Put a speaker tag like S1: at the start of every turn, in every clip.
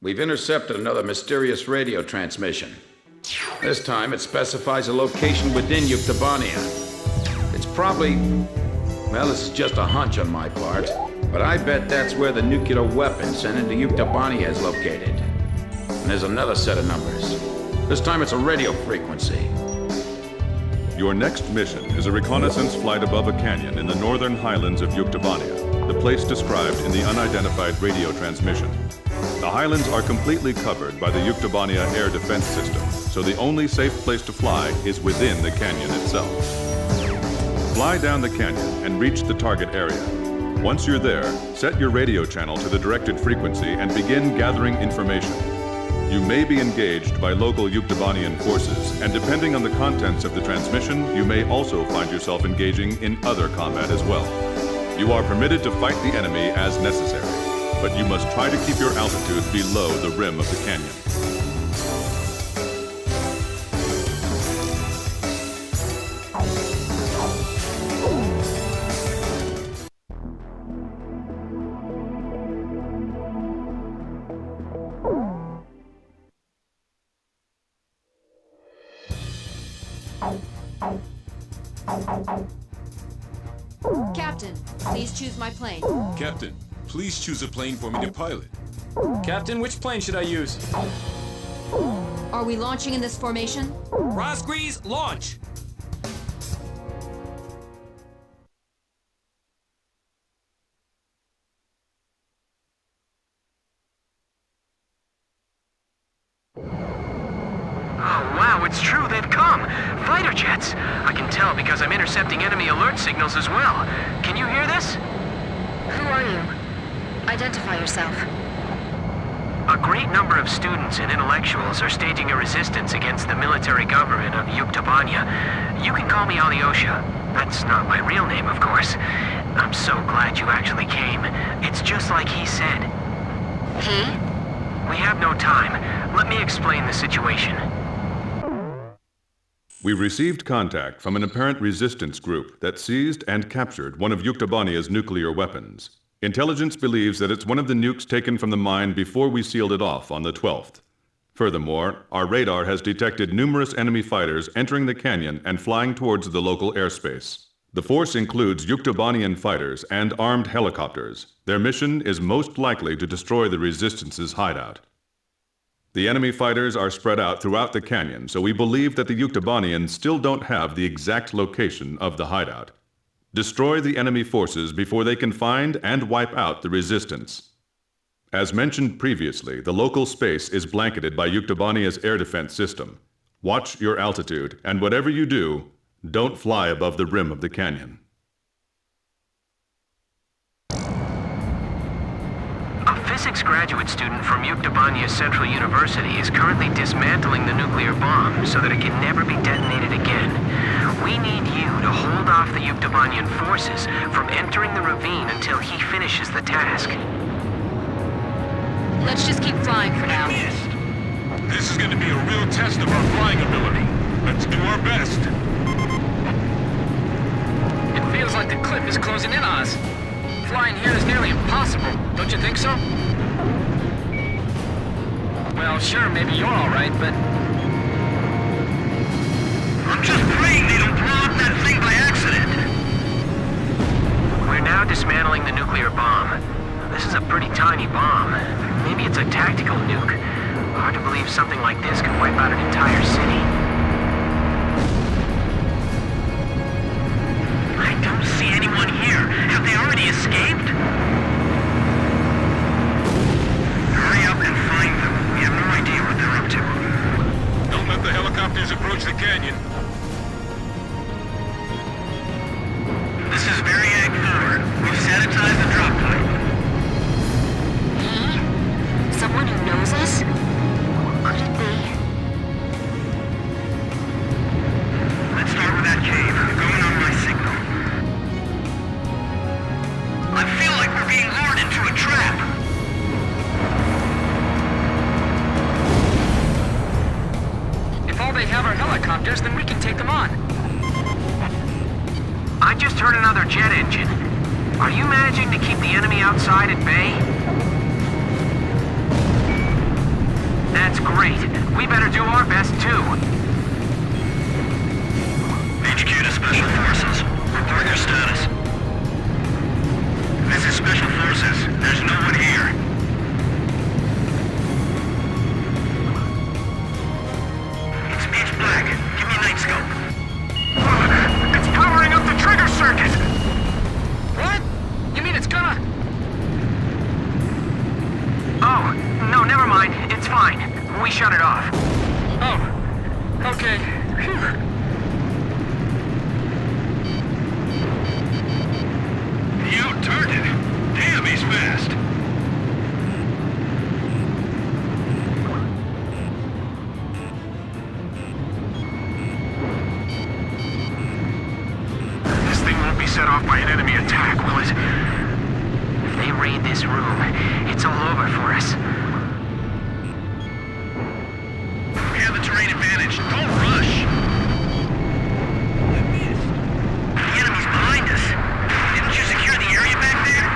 S1: We've intercepted another mysterious radio transmission. This time it specifies a location within Yuktobania. It's probably... well, this is just a hunch on my part, but I bet that's where the nuclear weapon sent into Yuktobania is located. And there's another set of numbers. This time it's a radio frequency.
S2: Your next mission is a reconnaissance flight above a canyon in the northern highlands of Yuktobania, the place described in the unidentified radio transmission. The highlands are completely covered by the Yuktobania air defense system, so the only safe place to fly is within the canyon itself. Fly down the canyon and reach the target area. Once you're there, set your radio channel to the directed frequency and begin gathering information. You may be engaged by local Yuktobanian forces, and depending on the contents of the transmission, you may also find yourself engaging in other combat as well. You are permitted to fight the enemy as necessary, but you must try to keep your altitude below the rim of the canyon.
S3: Captain, please choose my plane.
S4: Captain, please choose a plane for me to pilot.
S5: Captain, which plane should I use?
S3: Are we launching in this formation?
S5: Razgriz, launch!
S6: Wow, it's true, they've come! Fighter jets! I can tell because I'm intercepting enemy alert signals as well. Can you hear this?
S7: Who are you? Identify yourself.
S6: A great number of students and intellectuals are staging a resistance against the military government of Yuktobania. You can call me Alyosha. That's not my real name, of course. I'm so glad you actually came. It's just like he said.
S7: He?
S6: We have no time. Let me explain the situation.
S2: We received contact from an apparent resistance group that seized and captured one of Yuktobania's nuclear weapons. Intelligence believes that it's one of the nukes taken from the mine before we sealed it off on the 12th. Furthermore, our radar has detected numerous enemy fighters entering the canyon and flying towards the local airspace. The force includes Yuktobanian fighters and armed helicopters. Their mission is most likely to destroy the Resistance's hideout. The enemy fighters are spread out throughout the canyon, so we believe that the Yuktobanians still don't have the exact location of the hideout. Destroy the enemy forces before they can find and wipe out the Resistance. As mentioned previously, the local space is blanketed by Yuktobania's air defense system. Watch your altitude, and whatever you do, don't fly above the rim of the canyon.
S6: A physics graduate student from Yuktobania Central University is currently dismantling the nuclear bomb so that it can never be detonated again. We need you to hold off the Yuktobanian forces from entering the ravine until he finishes the task.
S3: Let's just keep flying for now.
S4: This is going to be a real test of our flying ability. Let's do our best.
S5: It feels like the cliff is closing in on us. Flying here is nearly impossible, don't you think so? Well, sure, maybe you're all right, but...
S6: I'm just praying they don't blow up that thing by accident. We're now dismantling the nuclear bomb. This is a pretty tiny bomb. Maybe it's a tactical nuke. Hard to believe something like this could wipe out an entire city. I don't see anyone here. Have they already escaped? Hurry up and find them. We have no idea what they're up to.
S4: Don't let the helicopters approach the canyon.
S6: This is Variag 4. We've sanitized the drop pipe.
S7: He? Someone who knows us? Could it be?
S6: Let's start with that cave. Going on my signal. I feel like we're being lured into a trap.
S5: if all they have are helicopters, then we can take them on.
S6: I just heard another jet engine. Are you managing to keep the enemy outside at bay? That's great. We better do our best, too.
S8: HQ to Special Forces. Report your status. This is Special Forces. There's no one here. It's pitch black. Give me a night scope.
S6: It's powering up the trigger circuit! What? You mean it's gonna... Oh, no, never mind. It's fine. We shut it off. Oh, okay. Phew.
S8: You turned it. Damn, he's fast.
S6: This thing won't be set off by an enemy attack, will it? If they raid this room, it's all over for us.
S8: We have the terrain advantage. Don't rush. The enemy's behind us. Didn't you secure the area back there?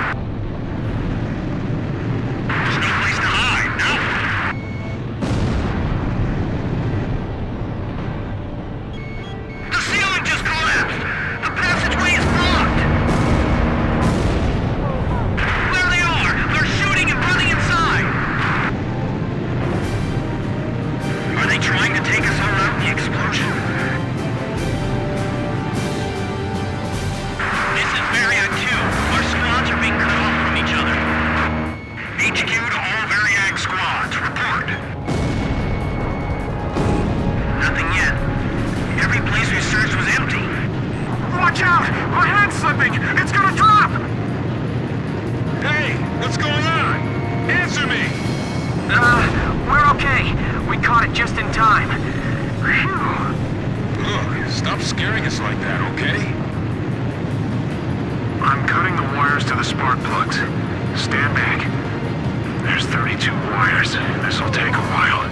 S8: There's no place to hide, no? The ceiling just collapsed! The passageway is blocked! There they are! They're shooting and running inside! Are they trying to take us all out in the explosion? This is Variac 2. Our squads are being cut off from each other. HQ to all Variac squads. Report. Nothing yet. Every place we searched was empty.
S6: Watch out! My hand's slipping! It's gonna drop!
S4: Hey, what's going on? Answer me!
S6: We're okay. We caught it just in time. Phew.
S4: Look, stop scaring us like that, okay?
S6: I'm cutting the wires to the spark plugs. Stand back. There's 32 wires. This'll take a while.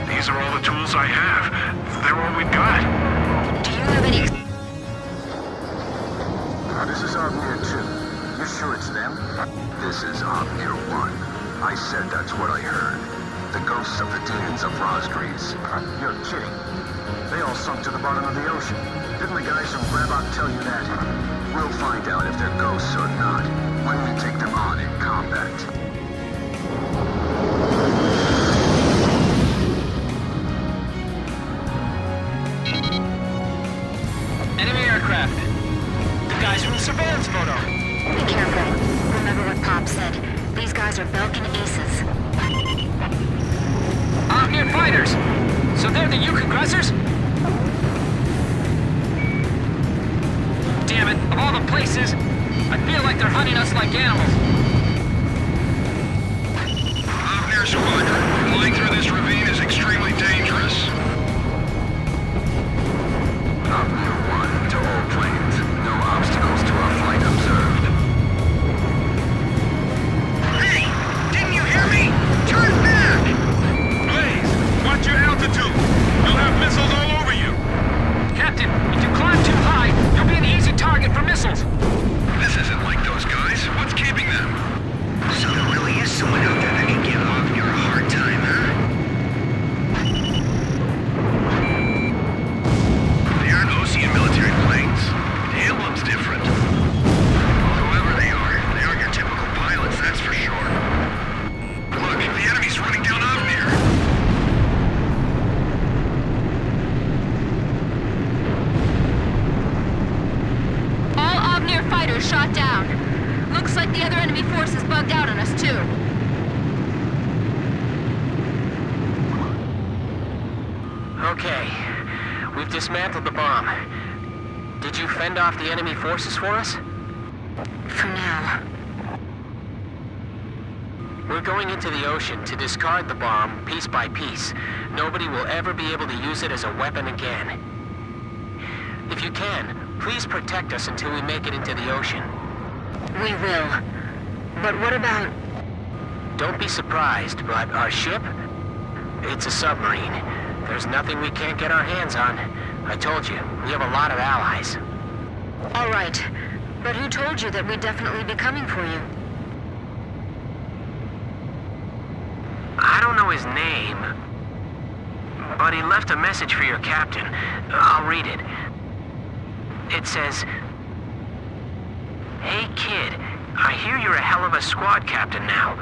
S6: These are all the tools I have. They're all we've got.
S7: Do you have any...
S9: This is Omnia 2. You sure it's them? This is Omnia 1. I said that's what I heard. The ghosts of the demons of Razgriz. You're kidding. They all sunk to the bottom of the ocean. Didn't the guys from Grabok tell you that? We'll find out if they're ghosts or not when we take them on in combat.
S5: Enemy aircraft. The guys from the surveillance photo.
S7: Be careful. Remember what Pop said. These guys are Belkan aces.
S5: Omnium fighters. So they're the Yuk aggressors? Damn it, of all the places, I feel like they're hunting us like animals.
S8: Omnia Squadron. Flying through this ravine is extremely dangerous.
S9: Omnia 1 to all planes. No obstacles to our flight observed.
S8: Hey! Didn't you hear me? Turn back!
S4: Blaze, watch your altitude! You'll have missiles all over you!
S5: Captain, if you climb too high, you'll be an easy target for missiles.
S8: This isn't like those guys. What's keeping them?
S6: So there really is someone out there that can give Omnia a hard time, huh?
S8: They aren't Osean military planes. The emblem's different. Whoever they aren't your typical pilots, that's for sure. Look, the enemy's running down Omnia.
S3: All Omnier fighters shot down. Looks like the other enemy forces bugged out on us, too.
S6: Okay. We've dismantled the bomb. Did you fend off the enemy forces for us?
S7: For now.
S6: We're going into the ocean to discard the bomb piece by piece. Nobody will ever be able to use it as a weapon again. If you can, please protect us until we make it into the ocean.
S7: We will. But what about...
S6: Don't be surprised, but our ship? It's a submarine. There's nothing we can't get our hands on. I told you, we have a lot of allies.
S7: All right. But who told you that we'd definitely be coming for you?
S6: I don't know his name, but he left a message for your captain. I'll read it. It says, "Hey kid, I hear you're a hell of a squad captain now.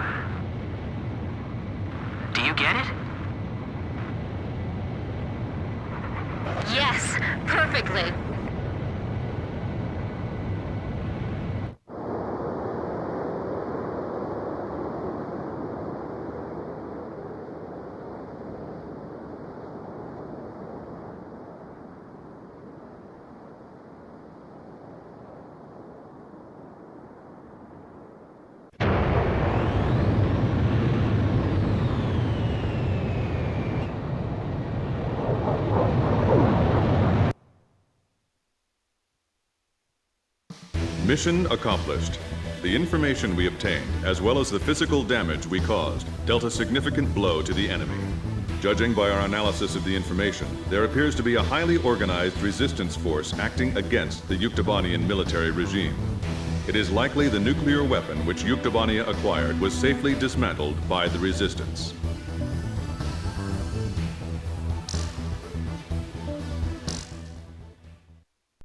S6: Do you get it?"
S3: Yes, perfectly.
S2: Mission accomplished. The information we obtained, as well as the physical damage we caused, dealt a significant blow to the enemy. Judging by our analysis of the information, there appears to be a highly organized resistance force acting against the Yuktobanian military regime. It is likely the nuclear weapon which Yuktobania acquired was safely dismantled by the resistance.